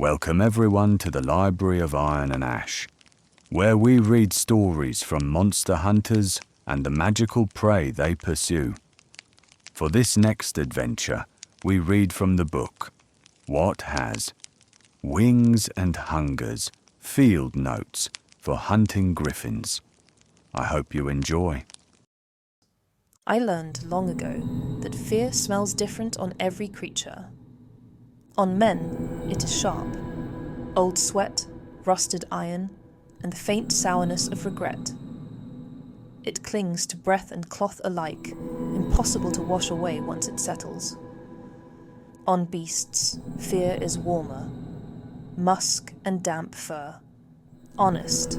Welcome everyone to the Library of Iron and Ash, where we read stories from monster hunters and the magical prey they pursue. For this next adventure, we read from the book, What Has? Wings and Hungers, Field Notes for Hunting Griffins. I hope you enjoy. I learned long ago that fear smells different on every creature. On men, it is sharp. Old sweat, rusted iron, and the faint sourness of regret. It clings to breath and cloth alike, impossible to wash away once it settles. On beasts, fear is warmer. Musk and damp fur. Honest.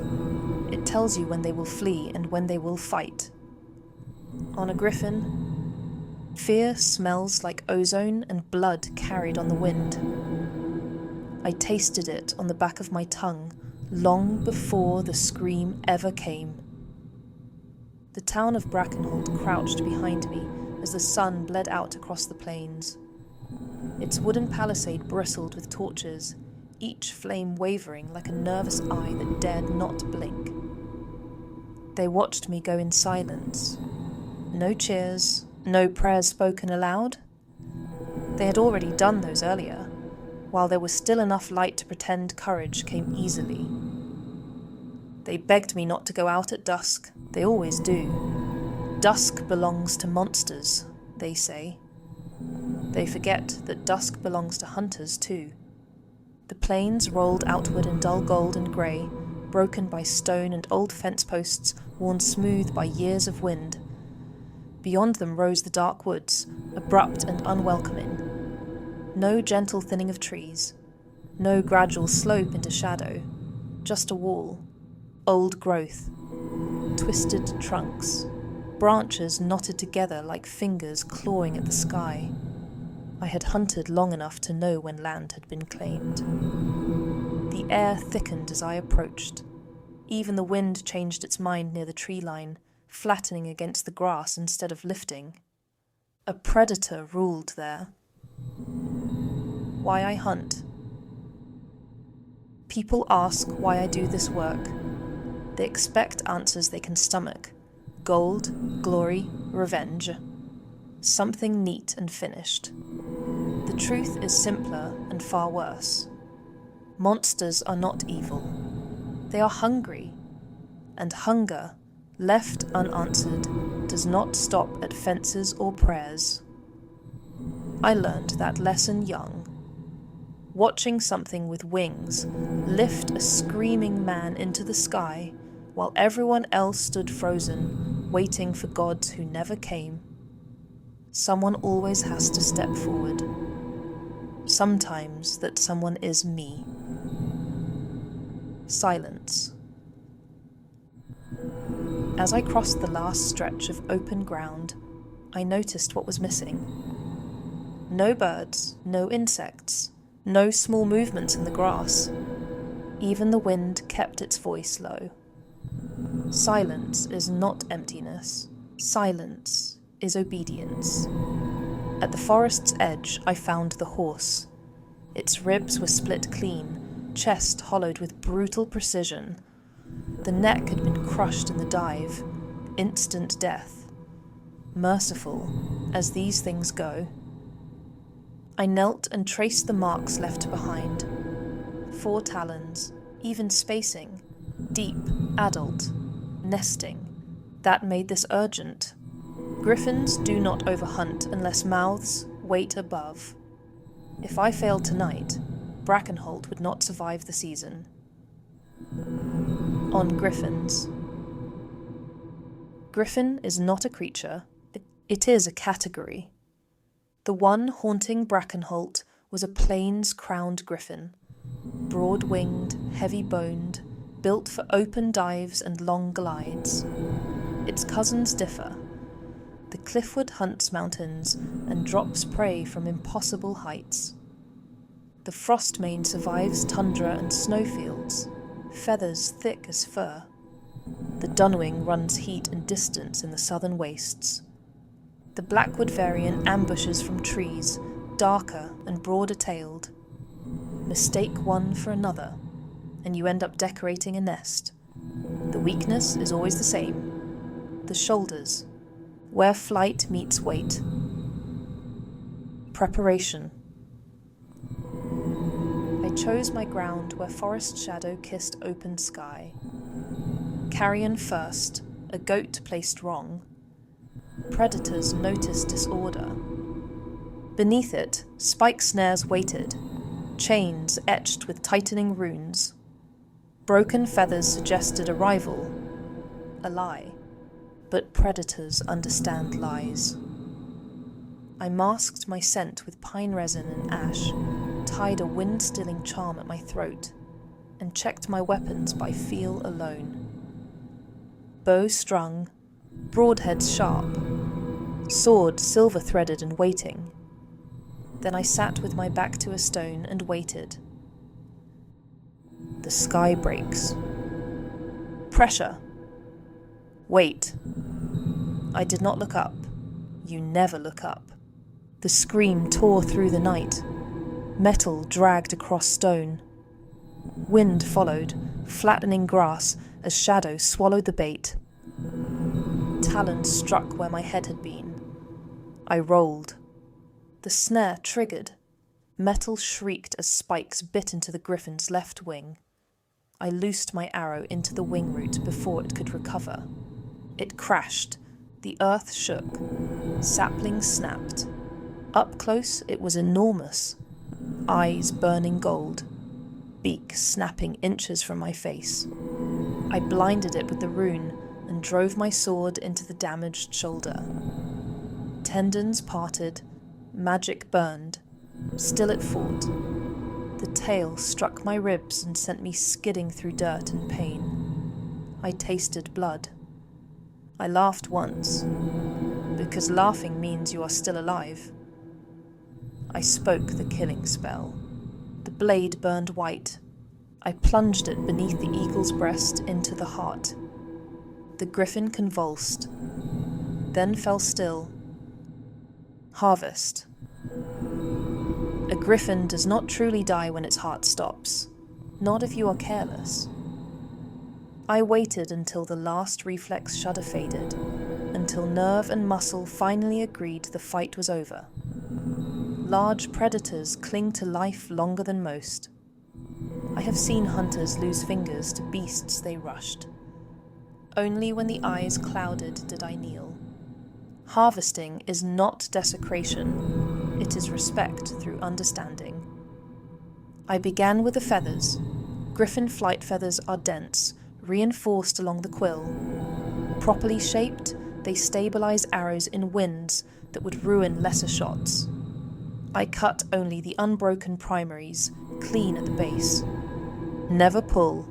It tells you when they will flee and when they will fight. On a griffin, fear smells like ozone and blood carried on the wind. I tasted it on the back of my tongue long before the scream ever came. The town of Brackenholt crouched behind me as the sun bled out across the plains. Its wooden palisade bristled with torches, each flame wavering like a nervous eye that dared not blink. They watched me go in silence. No cheers, no prayers spoken aloud. They had already done those earlier, while there was still enough light to pretend courage came easily. They begged me not to go out at dusk. They always do. Dusk belongs to monsters, they say. They forget that dusk belongs to hunters too. The plains rolled outward in dull gold and grey, broken by stone and old fence posts worn smooth by years of wind. Beyond them rose the dark woods, abrupt and unwelcoming. No gentle thinning of trees, no gradual slope into shadow, just a wall, old growth, twisted trunks, branches knotted together like fingers clawing at the sky. I had hunted long enough to know when land had been claimed. The air thickened as I approached. Even the wind changed its mind near the tree line, flattening against the grass instead of lifting. A predator ruled there. Why I hunt. People ask why I do this work. They expect answers they can stomach. Gold, glory, revenge. Something neat and finished. The truth is simpler and far worse. Monsters are not evil. They are hungry. And hunger, left unanswered, does not stop at fences or prayers. I learned that lesson young. Watching something with wings lift a screaming man into the sky while everyone else stood frozen, waiting for gods who never came. Someone always has to step forward. Sometimes that someone is me. Silence. As I crossed the last stretch of open ground, I noticed what was missing. No birds, no insects, no small movements in the grass. Even the wind kept its voice low. Silence is not emptiness. Silence is obedience. At the forest's edge, I found the horse. Its ribs were split clean, chest hollowed with brutal precision. The neck had been crushed in the dive. Instant death. Merciful, as these things go. I knelt and traced the marks left behind. 4 talons, even spacing, deep, adult, nesting. That made this urgent. Griffins do not overhunt unless mouths wait above. If I failed tonight, Brackenholt would not survive the season. On Griffins. Griffin is not a creature, it is a category. The one haunting Brackenholt was a plains-crowned griffin, broad-winged, heavy-boned, built for open dives and long glides. Its cousins differ. The cliffwood hunts mountains and drops prey from impossible heights. The frostmane survives tundra and snowfields, feathers thick as fur. The dunwing runs heat and distance in the southern wastes. The blackwood variant ambushes from trees, darker and broader-tailed. Mistake one for another, and you end up decorating a nest. The weakness is always the same. The shoulders, where flight meets weight. Preparation. I chose my ground where forest shadow kissed open sky. Carrion first, a goat placed wrong. Predators noticed disorder. Beneath it, spike snares waited, chains etched with tightening runes. Broken feathers suggested arrival, a lie, but predators understand lies. I masked my scent with pine resin and ash, tied a wind-stilling charm at my throat, and checked my weapons by feel alone. Bow strung, broadheads sharp, sword silver-threaded and waiting. Then I sat with my back to a stone and waited. The sky breaks. Pressure. Wait. I did not look up. You never look up. The scream tore through the night. Metal dragged across stone. Wind followed, flattening grass as shadow swallowed the bait. Talons struck where my head had been. I rolled. The snare triggered. Metal shrieked as spikes bit into the Griffin's left wing. I loosed my arrow into the wing root before it could recover. It crashed. The earth shook. Saplings snapped. Up close, it was enormous. Eyes burning gold. Beak snapping inches from my face. I blinded it with the rune and drove my sword into the damaged shoulder. Tendons parted. Magic burned. Still it fought. The tail struck my ribs and sent me skidding through dirt and pain. I tasted blood. I laughed once, because laughing means you are still alive. I spoke the killing spell. The blade burned white. I plunged it beneath the eagle's breast into the heart. The griffin convulsed, then fell still. Harvest. A griffin does not truly die when its heart stops, not if you are careless. I waited until the last reflex shudder faded, until nerve and muscle finally agreed the fight was over. Large predators cling to life longer than most. I have seen hunters lose fingers to beasts they rushed. Only when the eyes clouded did I kneel. Harvesting is not desecration, it is respect through understanding. I began with the feathers. Griffin flight feathers are dense, reinforced along the quill. Properly shaped, they stabilize arrows in winds that would ruin lesser shots. I cut only the unbroken primaries, clean at the base. Never pull.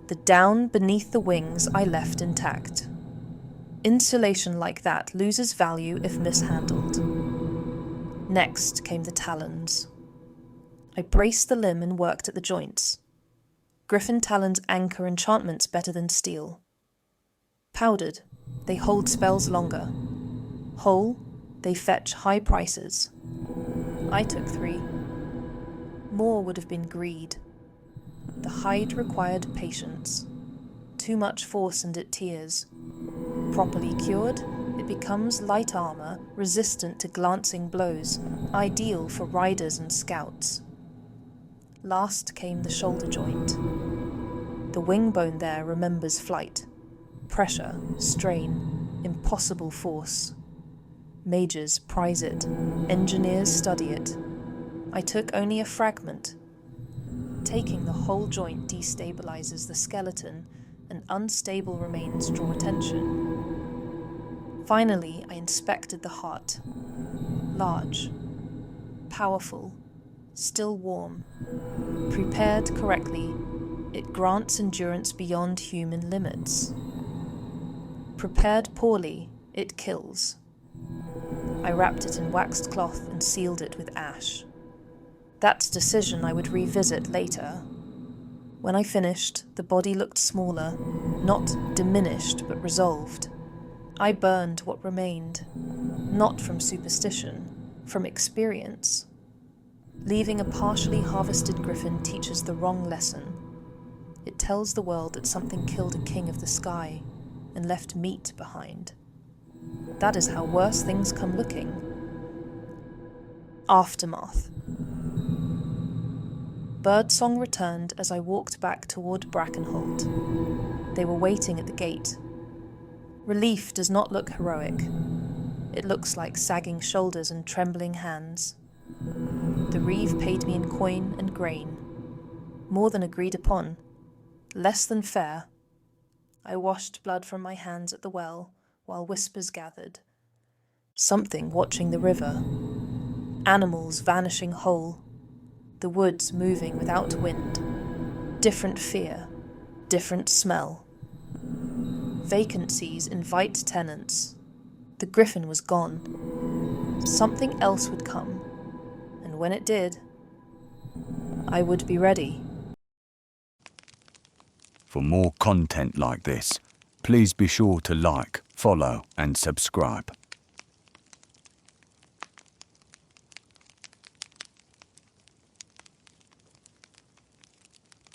The down beneath the wings I left intact. Insulation like that loses value if mishandled. Next came the talons. I braced the limb and worked at the joints. Griffin talons anchor enchantments better than steel. Powdered, they hold spells longer. Whole, they fetch high prices. I took 3. More would have been greed. The hide required patience. Too much force and it tears. Properly cured, it becomes light armor, resistant to glancing blows, ideal for riders and scouts. Last came the shoulder joint. The wing bone there remembers flight. Pressure, strain, impossible force. Mages prize it, engineers study it. I took only a fragment. Taking the whole joint destabilizes the skeleton, and unstable remains draw attention. Finally, I inspected the heart. Large, powerful, still warm. Prepared correctly, it grants endurance beyond human limits. Prepared poorly, it kills. I wrapped it in waxed cloth and sealed it with ash. That decision I would revisit later. When I finished, the body looked smaller, not diminished but resolved. I burned what remained, not from superstition, from experience. Leaving a partially harvested griffin teaches the wrong lesson. It tells the world that something killed a king of the sky and left meat behind. That is how worse things come looking. Aftermath. Birdsong returned as I walked back toward Brackenholt. They were waiting at the gate. Relief does not look heroic. It looks like sagging shoulders and trembling hands. The reeve paid me in coin and grain. More than agreed upon. Less than fair. I washed blood from my hands at the well while whispers gathered. Something watching the river. Animals vanishing whole. The woods moving without wind. Different fear. Different smell. Vacancies invite tenants. The griffin was gone. Something else would come. And when it did, I would be ready. For more content like this, please be sure to like, follow and subscribe.